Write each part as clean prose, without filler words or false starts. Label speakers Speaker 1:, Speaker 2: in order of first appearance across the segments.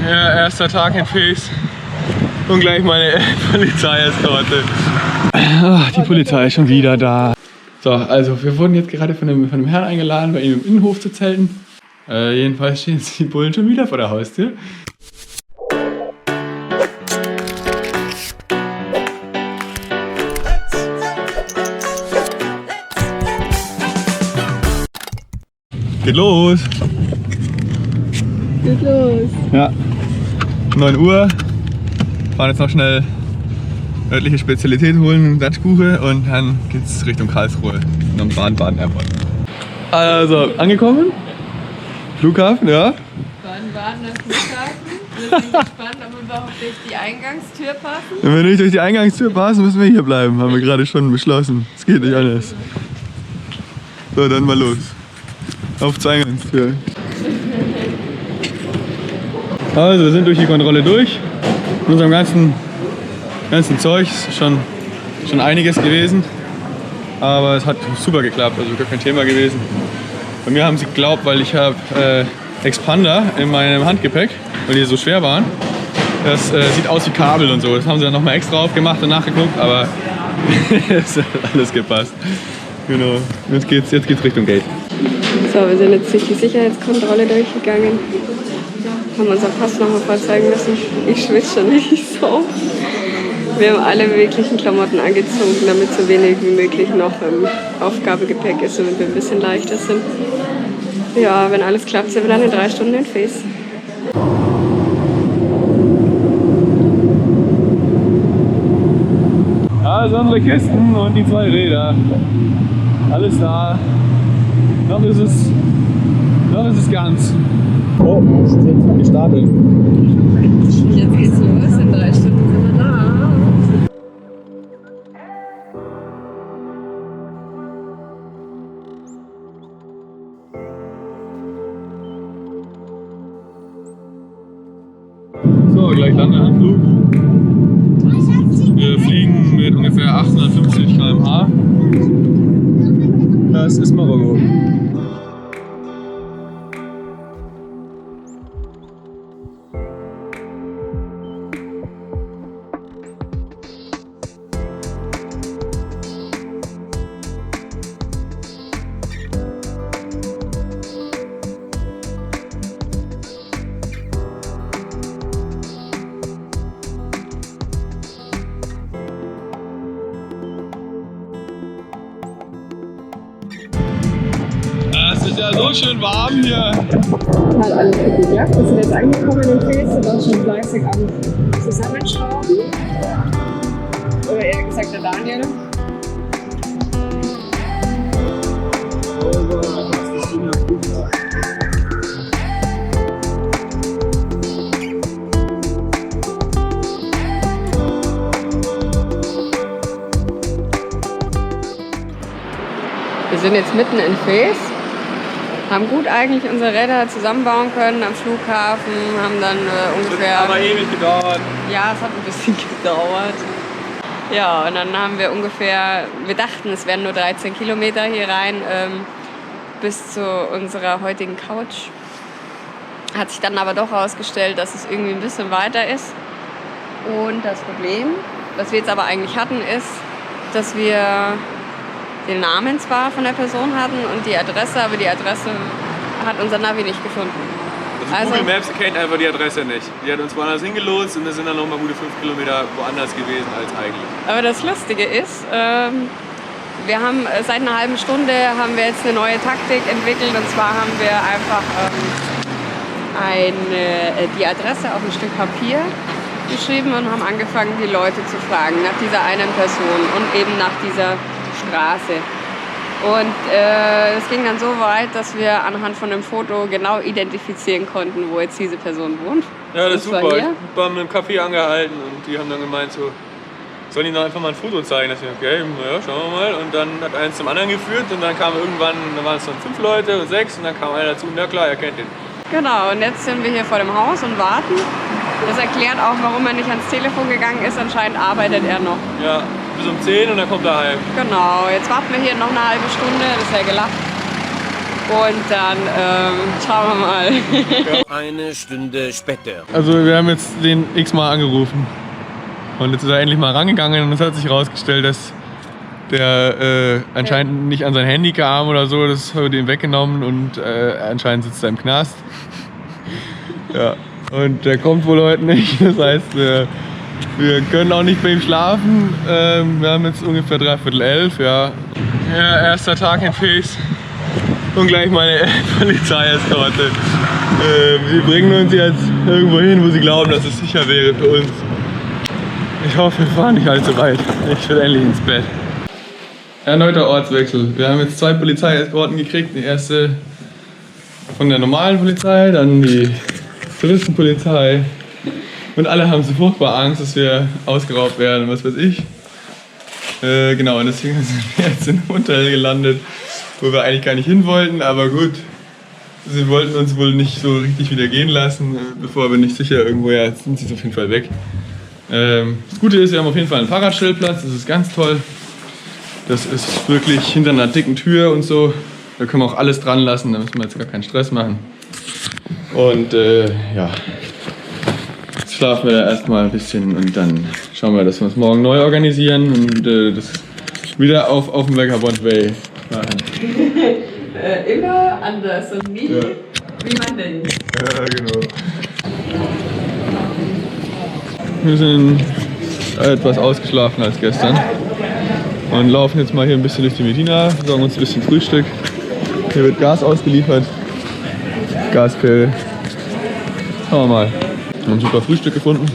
Speaker 1: Ja, erster Tag in Fes und gleich meine Polizeieskorte. Die Polizei ist schon wieder da. So, also wir wurden jetzt gerade von dem Herrn eingeladen, bei ihm im Innenhof zu zelten. Jedenfalls stehen die Bullen schon wieder vor der Haustür. Geht los!
Speaker 2: Geht los!
Speaker 1: Ja, 9 Uhr. Fahren jetzt noch schnell örtliche Spezialität holen, Datschkuche, und dann geht's Richtung Karlsruhe, am Baden-Baden Airport. Also, angekommen? Flughafen, ja?
Speaker 2: Baden-Baden am Flughafen. Wir sind gespannt, ob wir überhaupt durch die Eingangstür passen.
Speaker 1: Wenn wir nicht durch die Eingangstür passen, müssen wir hier bleiben, haben wir gerade schon beschlossen. Es geht nicht anders. So, dann mal los. Auf zur Eingangstür. Also, wir sind durch die Kontrolle durch. Mit unserem ganzen Zeug ist schon einiges gewesen. Aber es hat super geklappt, also gar kein Thema gewesen. Bei mir haben sie geglaubt, weil ich habe Expander in meinem Handgepäck, weil die so schwer waren. Das sieht aus wie Kabel und so. Das haben sie dann nochmal extra aufgemacht und nachgeguckt, aber es hat alles gepasst. Genau, jetzt geht's Richtung Gate.
Speaker 2: So, wir sind jetzt durch die Sicherheitskontrolle durchgegangen. Haben unser Pass nochmal vorzeigen müssen. Ich schwitze schon nicht so. Wir haben alle möglichen Klamotten angezogen, damit so wenig wie möglich noch im Aufgabegepäck ist, damit wir ein bisschen leichter sind. Ja, wenn alles klappt, sind wir dann in 3 Stunden in Fes.
Speaker 1: Also unsere Kisten und die 2 Räder. Alles da. Noch ist es ganz. Oh, es ist jetzt gestartet.
Speaker 2: Jetzt geht's los, in 3 Stunden sind wir da.
Speaker 1: So, gleich Landeanflug. Wir fliegen mit ungefähr 850 km/h. Das ist Marokko. Es ist ja so schön warm hier.
Speaker 2: Hat alles gut geklappt. Wir sind jetzt angekommen in Fes, sind auch schon fleißig am Zusammenschrauben. Oder eher gesagt der Daniel. Wir sind jetzt mitten in Fes. Haben gut eigentlich unsere Räder zusammenbauen können am Flughafen, haben dann ungefähr...
Speaker 1: Aber ewig gedauert.
Speaker 2: Ja, es hat ein bisschen gedauert. Ja, und dann haben wir ungefähr, wir dachten, es wären nur 13 Kilometer hier rein bis zu unserer heutigen Couch. Hat sich dann aber doch herausgestellt, dass es irgendwie ein bisschen weiter ist. Und das Problem, was wir jetzt aber eigentlich hatten, ist, dass wir den Namen zwar von der Person hatten und die Adresse, aber die Adresse hat unser Navi nicht gefunden.
Speaker 1: Also Google Maps erkennt einfach die Adresse nicht. Die hat uns woanders hingelotst und wir sind dann noch mal gute 5 Kilometer woanders gewesen als eigentlich.
Speaker 2: Aber das Lustige ist, wir haben seit einer halben Stunde haben wir jetzt eine neue Taktik entwickelt, und zwar haben wir einfach die Adresse auf ein Stück Papier geschrieben und haben angefangen, die Leute zu fragen nach dieser einen Person und eben nach dieser Straße. Und es ging dann so weit, dass wir anhand von einem Foto genau identifizieren konnten, wo jetzt diese Person wohnt.
Speaker 1: Ja, das ist super. Ich war mit dem Café angehalten und die haben dann gemeint, so, sollen die noch einfach mal ein Foto zeigen? Da dachte ich, okay, ja, schauen wir mal. Und dann hat eins zum anderen geführt und dann kam irgendwann, da waren es dann 5 Leute und 6 und dann kam einer dazu, na klar, er kennt den.
Speaker 2: Genau, und jetzt sind wir hier vor dem Haus und warten. Das erklärt auch, warum er nicht ans Telefon gegangen ist. Anscheinend arbeitet er noch.
Speaker 1: Ja, bis um 10 und dann kommt er heim.
Speaker 2: Genau, jetzt warten wir hier noch eine halbe Stunde, bisher gelacht. Und dann schauen wir mal.
Speaker 3: Eine Stunde später.
Speaker 1: Also wir haben jetzt den x-mal angerufen. Und jetzt ist er endlich mal rangegangen und es hat sich herausgestellt, dass der anscheinend nicht an sein Handy kam oder so. Das wurde ihm weggenommen und anscheinend sitzt er im Knast. Ja. Und der kommt wohl heute nicht. Das heißt, wir können auch nicht bei ihm schlafen. Wir haben jetzt ungefähr 10:45, ja. Ja, erster Tag in Fes. Und gleich meine Polizeieskorte. Sie bringen uns jetzt irgendwo hin, wo sie glauben, dass es sicher wäre für uns. Ich hoffe, wir fahren nicht allzu weit. Ich will endlich ins Bett. Erneuter Ortswechsel. Wir haben jetzt 2 Polizeieskorten gekriegt. Die erste von der normalen Polizei, dann die Touristenpolizei. Und alle haben so furchtbar Angst, dass wir ausgeraubt werden, was weiß ich. Genau, und deswegen sind wir jetzt in einem Hotel gelandet, wo wir eigentlich gar nicht hin wollten, aber gut. Sie wollten uns wohl nicht so richtig wieder gehen lassen, bevor wir nicht sicher irgendwo, ja, jetzt sind sie auf jeden Fall weg. Das Gute ist, wir haben auf jeden Fall einen Fahrradstellplatz, das ist ganz toll. Das ist wirklich hinter einer dicken Tür und so. Da können wir auch alles dran lassen, da müssen wir jetzt gar keinen Stress machen. Und ja, jetzt schlafen wir da erstmal ein bisschen und dann schauen wir, dass wir uns morgen neu organisieren und das wieder auf dem Vagabond Way machen.
Speaker 2: Immer anders und nie,
Speaker 1: Ja.
Speaker 2: wie man denkt.
Speaker 1: Ja, genau. Wir sind etwas ausgeschlafen als gestern und laufen jetzt mal hier ein bisschen durch die Medina, besorgen uns ein bisschen Frühstück. Hier wird Gas ausgeliefert, Gaspille. Schauen wir mal. Wir haben ein super Frühstück gefunden.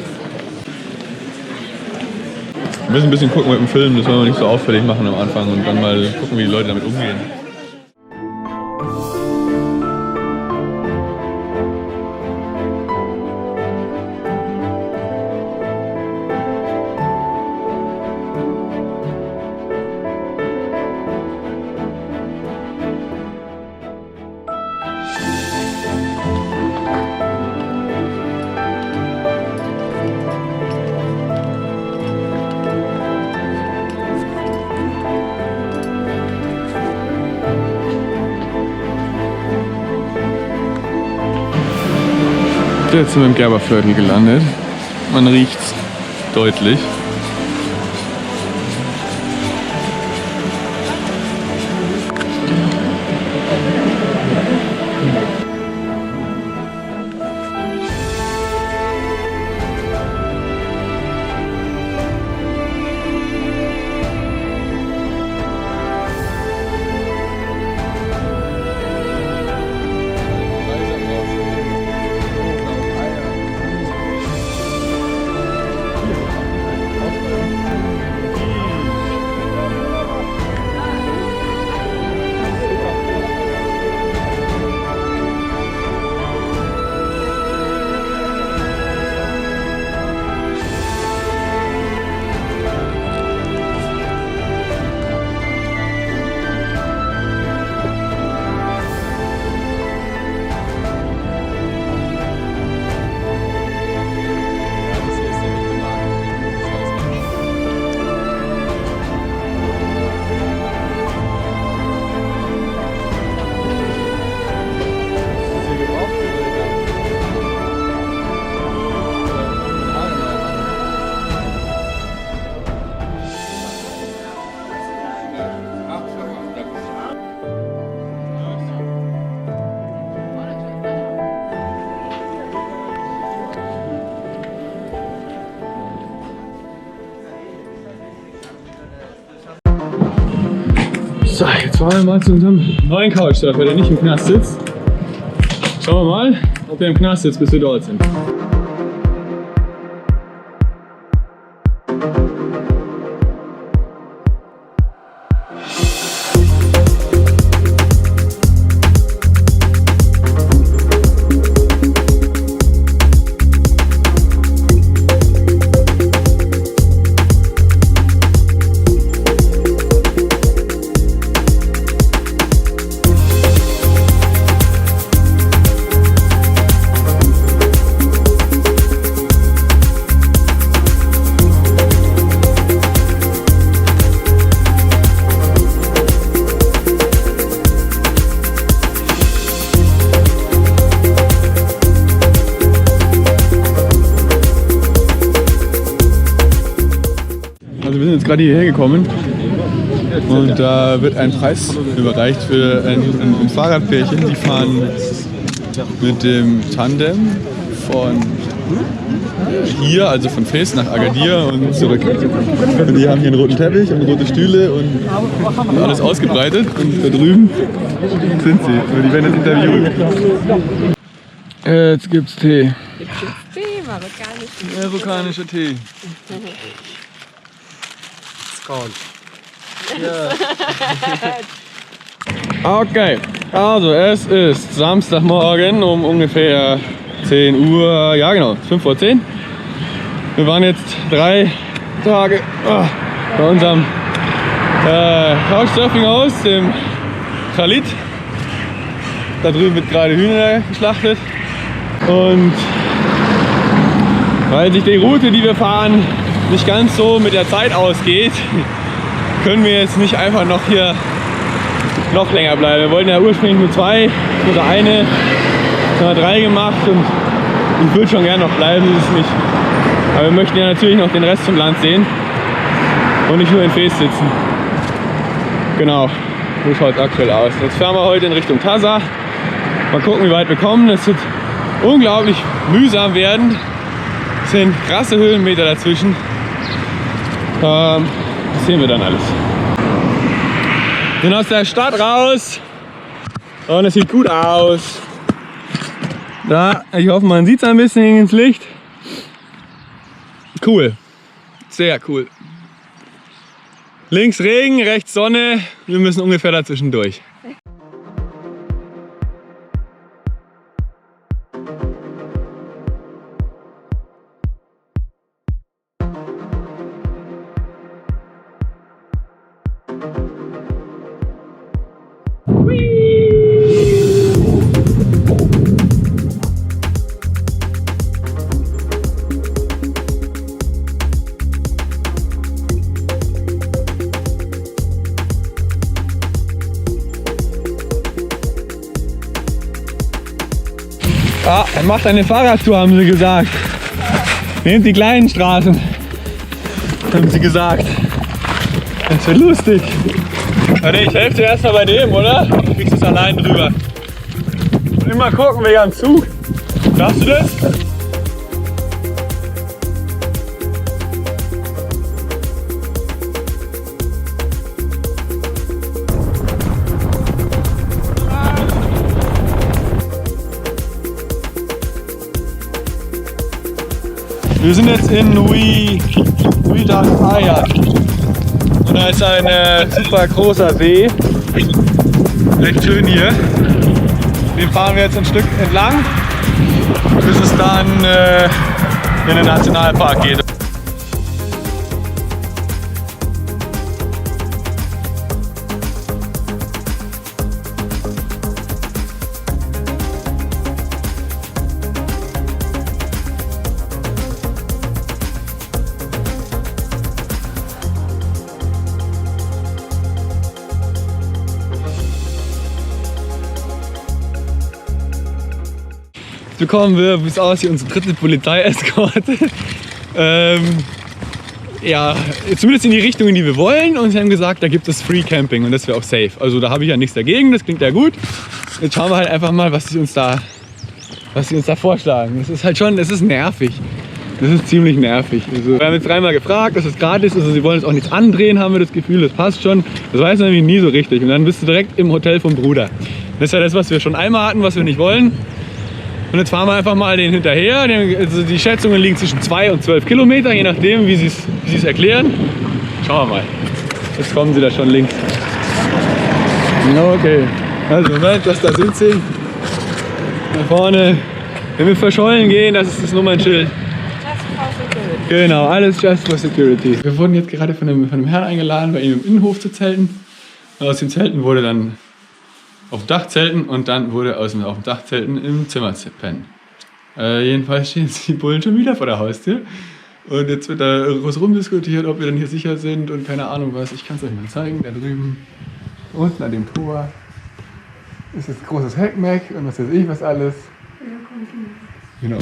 Speaker 1: Wir müssen ein bisschen gucken mit dem Film, das wollen wir nicht so auffällig machen am Anfang und dann mal gucken, wie die Leute damit umgehen. Jetzt sind wir im Gerberviertel gelandet. Man riecht's deutlich. So, jetzt fahren wir mal zu unserem neuen Couchsurfer, der nicht im Knast sitzt. Schauen wir mal, ob er im Knast sitzt, bis wir dort sind. Also wir sind jetzt gerade hierher gekommen und da wird ein Preis überreicht für ein Fahrradpärchen. Die fahren mit dem Tandem von hier, also von Fes nach Agadir und zurück. Und die haben hier einen roten Teppich und rote Stühle und alles ausgebreitet. Und da drüben sind sie. Und die werden jetzt interviewt. Jetzt gibt's Tee.
Speaker 2: Tee,
Speaker 1: Marokkanischer Tee. Okay, also es ist Samstagmorgen um ungefähr 10 Uhr, ja genau, 5 vor 10. Wir waren jetzt 3 Tage bei unserem Couchsurfing-Haus, dem Khalid. Da drüben wird gerade Hühner geschlachtet. Und weil sich die Route, die wir fahren, nicht ganz so mit der Zeit ausgeht, können wir jetzt nicht einfach noch hier noch länger bleiben. Wir wollten ja ursprünglich nur 2 oder eine, dann 3 gemacht und ich würde schon gerne noch bleiben, das ist nicht. Aber wir möchten ja natürlich noch den Rest vom Land sehen und nicht nur in Fes sitzen. Genau, so schaut es aktuell aus. Jetzt fahren wir heute in Richtung Taza. Mal gucken, wie weit wir kommen. Es wird unglaublich mühsam werden. Es sind krasse Höhenmeter dazwischen. Das sehen wir dann alles. Wir sind aus der Stadt raus und es sieht gut aus. Da, ich hoffe, man sieht es ein bisschen ins Licht. Cool, sehr cool. Links Regen, rechts Sonne. Wir müssen ungefähr dazwischen durch. Ah, er macht eine Fahrradtour, haben sie gesagt. Nehmt die kleinen Straßen, haben sie gesagt. Das wird lustig. Warte, ich helfe dir erstmal bei dem, oder? Du kriegst es allein drüber. Und immer gucken wegen am Zug. Schaffst du das? Wir sind jetzt in Wydad Ayad. Und da ist ein super großer See. Recht schön hier. Den fahren wir jetzt ein Stück entlang, bis es dann in den Nationalpark geht. Bekommen wir, wie es aussieht, unsere dritte Polizeieskorte. Ja, zumindest in die Richtung, in die wir wollen. Und sie haben gesagt, da gibt es Free Camping und das wäre auch safe. Also da habe ich ja nichts dagegen, das klingt ja gut. Jetzt schauen wir halt einfach mal, was sie uns da vorschlagen. Das ist halt schon, das ist nervig. Das ist ziemlich nervig. Also, wir haben jetzt 3-mal gefragt, dass es gratis ist. Also sie wollen jetzt auch nichts andrehen, haben wir das Gefühl, das passt schon. Das weiß man nämlich nie so richtig. Und dann bist du direkt im Hotel vom Bruder. Das ist ja das, was wir schon einmal hatten, was wir nicht wollen. Und jetzt fahren wir einfach mal den hinterher. Also die Schätzungen liegen zwischen 2 und 12 Kilometer, je nachdem, wie sie es erklären. Schauen wir mal. Jetzt kommen sie da schon links. Okay. Also Moment, da sind sie. Da vorne. Wenn wir verschollen gehen, das ist das Nummernschild.
Speaker 2: Just for security.
Speaker 1: Genau, alles just for security. Wir wurden jetzt gerade von einem Herrn eingeladen, bei ihm im Innenhof zu zelten. Und aus den Zelten wurde dann auf dem Dach zelten und dann wurde auf dem Dach zelten im Zimmer pennen. Jedenfalls stehen die Bullen schon wieder vor der Haustür. Und jetzt wird da groß rumdiskutiert, ob wir denn hier sicher sind und keine Ahnung was. Ich kann es euch mal zeigen. Da drüben, unten an dem Tor, ist jetzt ein großes Heckmeck und was weiß ich was alles. Genau.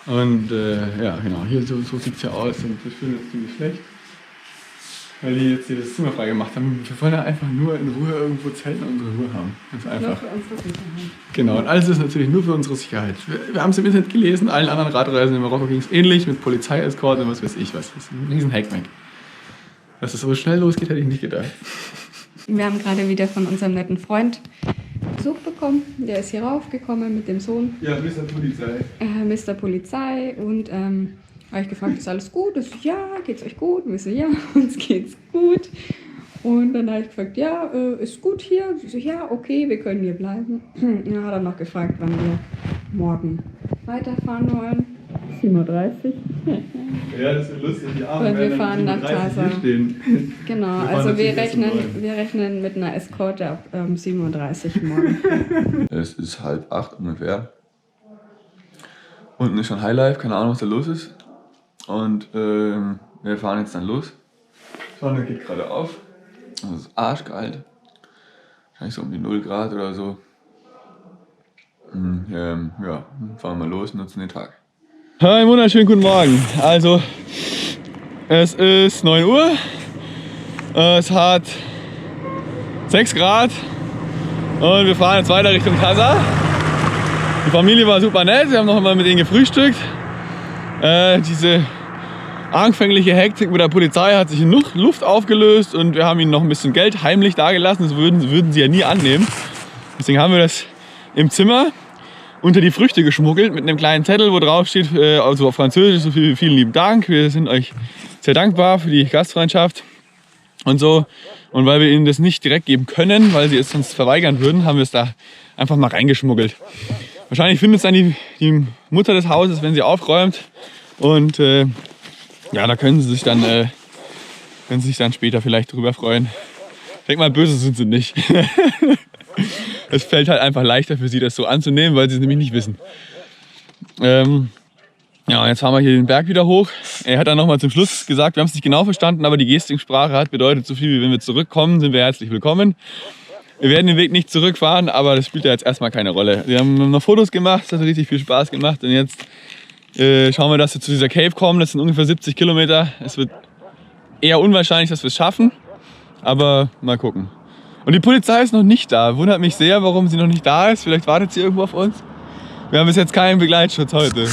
Speaker 1: Und ja, genau, hier so sieht es ja aus und wir fühlen uns ziemlich schlecht, weil die jetzt hier das Zimmer frei gemacht haben. Wir wollen ja einfach nur in Ruhe irgendwo zelten und unsere Ruhe haben. Ganz einfach.
Speaker 2: Nur für unsere Sicherheit.
Speaker 1: Genau, und alles ist natürlich nur für unsere Sicherheit. Wir haben es im Internet gelesen, allen anderen Radreisen in Marokko ging es ähnlich, mit Polizeieskorte und was weiß ich was. Das ist ein riesen Hackmack. Dass es so schnell losgeht, hätte ich nicht gedacht.
Speaker 2: Wir haben gerade wieder von unserem netten Freund Besuch bekommen. Der ist hier raufgekommen mit dem Sohn.
Speaker 1: Ja, Mr. Polizei.
Speaker 2: Mr. Polizei und habe ich gefragt, ist alles gut? Ich so, ja, geht's euch gut? Und wir so, ja, uns geht's gut. Und dann habe ich gefragt, ja, ist gut hier? Sie so, ja, okay, wir können hier bleiben. Dann hat er noch gefragt, wann wir morgen weiterfahren wollen. 7:30 Uhr.
Speaker 1: Ja, das wird lustig. Die Abend
Speaker 2: Weil wir
Speaker 1: werden
Speaker 2: fahren nach
Speaker 1: 37 hier
Speaker 2: Tasa.
Speaker 1: stehen.
Speaker 2: Genau,
Speaker 1: Wir fahren
Speaker 2: also wir
Speaker 1: natürlich
Speaker 2: rechnen mit einer Eskorte ab 7:30 Uhr morgen.
Speaker 1: Es ist 7:30 ungefähr. Unten ist schon Highlife, keine Ahnung, was da los ist. Und wir fahren jetzt dann los. Die Sonne geht gerade auf. Es ist arschkalt. Wahrscheinlich so um die 0 Grad oder so. Ja, dann fahren wir los und nutzen den Tag. Einen wunderschönen guten Morgen. Also, es ist 9 Uhr. Es hat 6 Grad. Und wir fahren jetzt weiter Richtung Tasa. Die Familie war super nett. Wir haben noch mal mit ihnen gefrühstückt. Diese anfängliche Hektik mit der Polizei hat sich in Luft aufgelöst und wir haben ihnen noch ein bisschen Geld heimlich dagelassen. Das würden sie ja nie annehmen. Deswegen haben wir das im Zimmer unter die Früchte geschmuggelt mit einem kleinen Zettel, wo drauf steht, also auf Französisch, so vielen lieben Dank. Wir sind euch sehr dankbar für die Gastfreundschaft und so. Und weil wir ihnen das nicht direkt geben können, weil sie es sonst verweigern würden, haben wir es da einfach mal reingeschmuggelt. Wahrscheinlich findet es dann die Mutter des Hauses, wenn sie aufräumt. Und ja, da können sie sich dann später vielleicht drüber freuen. Ich denke mal, böse sind sie nicht. Es fällt halt einfach leichter für sie, das so anzunehmen, weil sie es nämlich nicht wissen. Ja, und jetzt fahren wir hier den Berg wieder hoch. Er hat dann nochmal zum Schluss gesagt, wir haben es nicht genau verstanden, aber die Gestiksprache hat bedeutet so viel, wie wenn wir zurückkommen, sind wir herzlich willkommen. Wir werden den Weg nicht zurückfahren, aber das spielt ja jetzt erstmal keine Rolle. Wir haben noch Fotos gemacht, das hat richtig viel Spaß gemacht und jetzt schauen wir, dass wir zu dieser Cave kommen. Das sind ungefähr 70 Kilometer. Es wird eher unwahrscheinlich, dass wir es schaffen, aber mal gucken. Und die Polizei ist noch nicht da. Wundert mich sehr, warum sie noch nicht da ist. Vielleicht wartet sie irgendwo auf uns. Wir haben bis jetzt keinen Begleitschutz heute.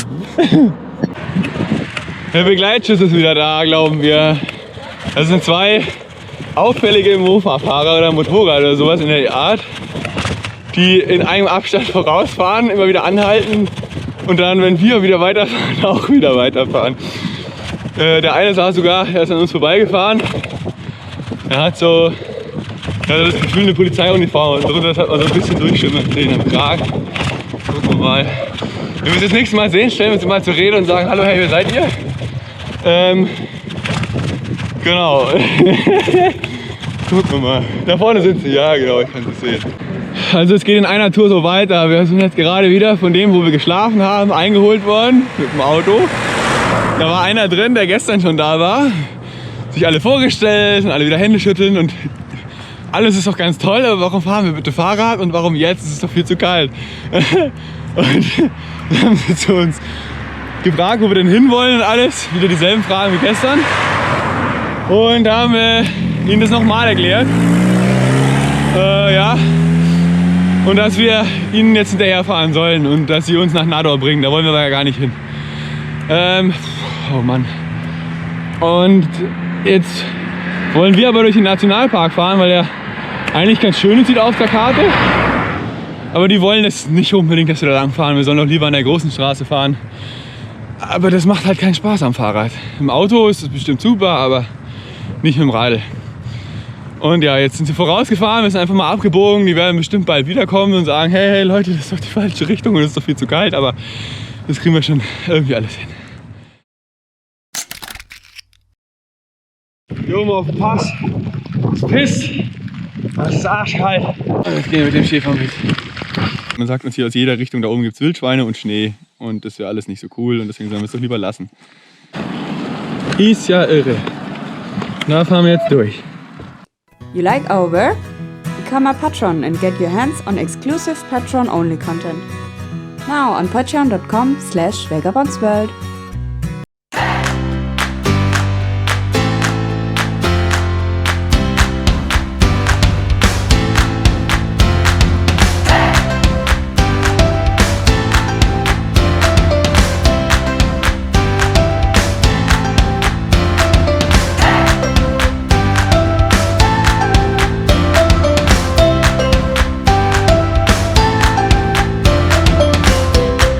Speaker 1: Der Begleitschutz ist wieder da, glauben wir. Das sind 2 auffällige Mofa-Fahrer oder Motorrad oder sowas in der Art, die in einem Abstand vorausfahren, immer wieder anhalten und dann, wenn wir wieder weiterfahren, auch wieder weiterfahren. Der eine sah sogar, er ist an uns vorbeigefahren. Er hat so das Gefühl, eine Polizeiuniform und drunter hat man so ein bisschen durchschimmern sehen am Kragen. Gucken wir mal. Wenn wir uns das nächste Mal sehen, stellen wir uns mal zur Rede und sagen, hallo, hey, wer seid ihr? Genau. Gucken wir mal. Da vorne sind sie, ja genau, ich kann es sehen. Also es geht in einer Tour so weiter. Wir sind jetzt gerade wieder von dem, wo wir geschlafen haben, eingeholt worden mit dem Auto. Da war einer drin, der gestern schon da war. Sich alle vorgestellt und alle wieder Hände schütteln und alles ist doch ganz toll, aber warum fahren wir bitte Fahrrad und warum jetzt? Es ist doch viel zu kalt. Und dann haben sie zu uns gefragt, wo wir denn hinwollen und alles. Wieder dieselben Fragen wie gestern. Und da haben wir ihnen das nochmal erklärt. Ja. Und dass wir ihnen jetzt hinterherfahren sollen und dass sie uns nach Nador bringen. Da wollen wir aber ja gar nicht hin. Oh Mann. Und jetzt wollen wir aber durch den Nationalpark fahren, weil der eigentlich ganz schön sieht auf der Karte. Aber die wollen es nicht unbedingt, dass wir da lang fahren. Wir sollen doch lieber an der großen Straße fahren. Aber das macht halt keinen Spaß am Fahrrad. Im Auto ist es bestimmt super, aber nicht mit dem Radl. Und ja, jetzt sind sie vorausgefahren, wir sind einfach mal abgebogen. Die werden bestimmt bald wiederkommen und sagen, hey Leute, das ist doch die falsche Richtung und es ist doch viel zu kalt. Aber das kriegen wir schon irgendwie alles hin. Hier oben auf dem Pass. Es pisst. Es ist arschkalt. Jetzt gehen wir mit dem Schäfer mit. Man sagt uns hier aus jeder Richtung, da oben gibt es Wildschweine und Schnee. Und das wäre alles nicht so cool und deswegen sollen wir es doch lieber lassen. Ist ja irre. Da fahren wir jetzt durch.
Speaker 4: You like our work? Become a patron and get your hands on exclusive patron-only content. now on patreon.com/vagabondsworld.